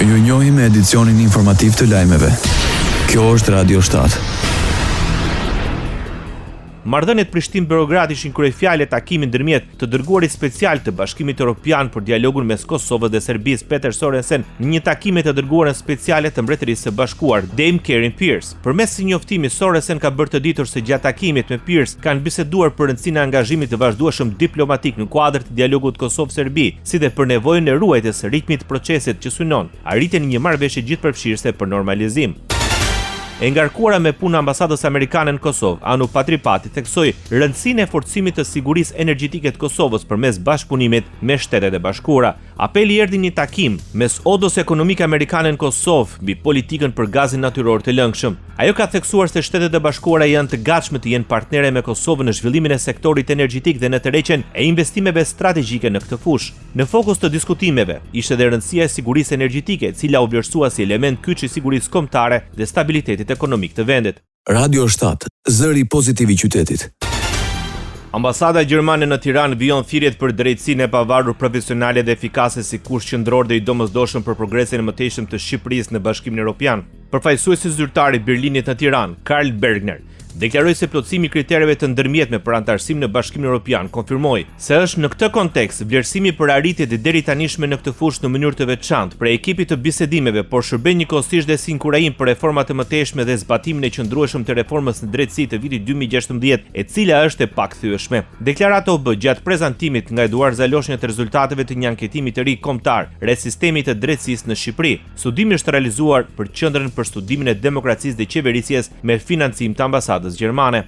Ju njohim me edicionin informativ të lajmeve. Kjo është Radio 7. Marrëdhëniet Prishtinë-Beograd ishin kryefjalë e takimit ndërmjet të dërguarit special të Bashkimit Evropian për dialogun mes Kosovës dhe Serbisë, Peter Sorensen, në një takim me të dërguaren speciale të Mbretërisë së Bashkuar, Dame Karen Pierce. Përmes si njoftimi, Sorensen ka bërë të ditur se gjatë takimit me Pierce kanë biseduar për rëndësinë e angazhimit të vazhdueshëm diplomatik në kuadër të dialogut Kosovë-Serbi, si dhe për nevojën e ruajtjes së ritmit të procesit që synon arritjen e një marrëveshje gjithëpërfshirëse për normalizim. E ngarkuara me punë ambasadës amerikane në Kosovë, Anu Patripati theksoi rëndësinë e forcimit të sigurisë energjetike të Kosovës përmes bashkëpunimit me Shtetet e Bashkuara. Apeli erdhi në një takim mes Odës Ekonomike Amerikane në Kosovë mbi politikën për gazin natyror të lëngshëm. Ajo ka theksuar se Shtetet e Bashkuara janë të gatshme të jenë partnere me Kosovën në zhvillimin e sektorit energjetik dhe në tërheqjen e investimeve strategjike në këtë fushë. Në fokus të diskutimeve ishte edhe rëndësia e sigurisë energjetike, e cila u vlerësua si element kyç i sigurisë kombëtare dhe stabilitetit ekonomik të vendit. Radio 7, zëri pozitiv i qytetit. Ambasada gjermane në Tiranë vijon thirrjet për drejtësinë e pavarur, profesionale dhe efikase si kusht qendror dhe i domosdoshëm për progresin e mëtejshëm të Shqipërisë në Bashkimin Evropian. Përfaqësuesi zyrtar i Berlinit në Tiranë, Karl Bergner, deklaroi se plotësimi i kritereve të ndërmjetme për anëtarësim në Bashkimin Evropian konfirmoi se është në këtë kontekst vlerësimi për arritjet e deritanishme në këtë fushë në mënyrë të veçantë për ekipit të bisedimeve, por shërben njëkohësisht dhe si inkurajim për reforma të mëtejshme dhe zbatimin e qëndrueshëm të reformës në drejtësi të vitit 2016, e cila është e pakthyeshme. Deklarata u bë gjatë prezantimit nga Eduard Zaloshnja të rezultateve të një anketimi të ri kombëtar rreth sistemit të drejtësisë në Shqipëri. Studimi është realizuar për Qendrën për Studimin e Demokracisë dhe Qeverisjes me financim të ambasadës gjermane.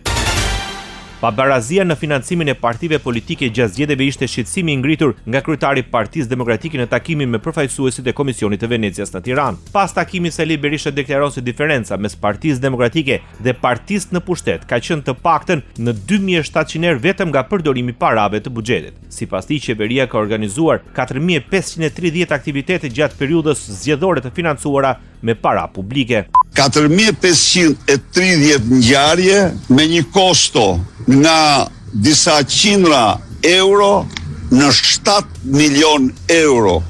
Pabarazia në financimin e partive politike gjatë zgjedhjeve ishte shqetësimi i ngritur nga kryetari i Partisë Demokratike në takimin me përfaqësuesit e Komisionit të Venecias në Tiranë. Pas takimit, Sali Berisha deklaron se diferenca mes Partisë Demokratike dhe partisë në pushtet ka qenë të paktën në 2700 euro vetëm nga përdorimi i parave të buxhetit. Sipas tij, qeveria ka organizuar 4530 aktivitete gjatë periudhës zgjedhore të financuara me para publike. 4530 ngjarje me një kosto nga disa qindra euro në 7 milion euro.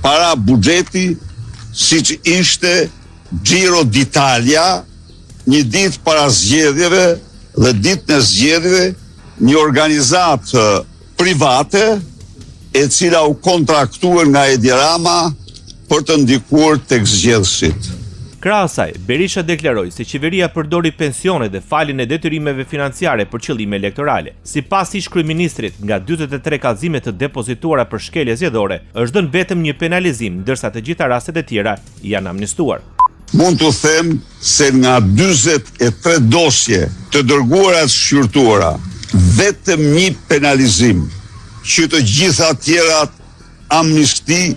Para buxheti, siç ishte Giro d'Italia, një ditë para zgjedhjeve dhe ditën e zgjedhjeve, një organizatë private e cila u kontraktuar nga Edi Rama për të ndikuar tek zgjedhësit. Krahas asaj, Berisha deklaroi se qeveria përdori pensione dhe faljen e detyrimeve financiare për qëllime elektorale. Sipas ish-kryeministrit, nga 43 kallëzime të depozituara për shkelje zgjedhore, është dhënë vetëm një penalizim, ndërsa të gjitha rastet e tjera janë amnistuar. Mund të them se nga 43 dosje të dërguara të shqyrtuara, vetëm një penalizim, që të gjitha tjerat amnisti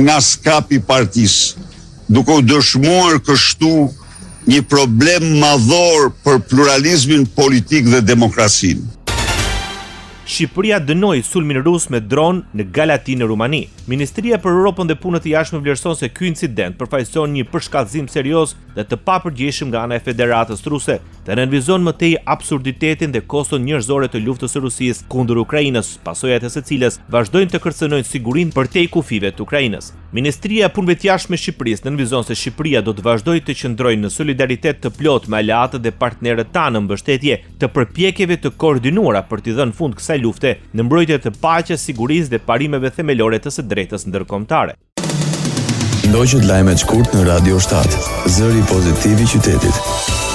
nga skapi partisë, duke u dëshmuar kështu një problem madhor për pluralizmin politik dhe demokracinë. Shqipëria dënoi sulmin rus me dron në Galati në Rumani. Ministria për Europën dhe Punët e Jashtme vlerëson se ky incident përfaqëson një përshkallëzim serioz dhe të papërgjegjshëm nga ana e Federatës Ruse, dhe nënvizon më tej absurditetin dhe koston njerëzore të luftës së Rusisë kundër Ukrainës, pasojat e së cilës vazhdojnë të kërcënojnë sigurinë përtej kufive të Ukrainës. Ministria e Punëve të Jashtme e Shqipërisë nënvizon se Shqipëria do të vazhdojë të qëndrojë në solidaritet të plotë me aleatët dhe partnerët tanë në mbështetje të përpjekjeve të koordinuara për t'i dhënë fund kësaj lufte në mbrojtje të paqes, sigurisë dhe parimeve themelore të së drejtës ndërkombëtare. Ndoqët lajmet shkurt në Radio 7, zëri pozitiv i qytetit.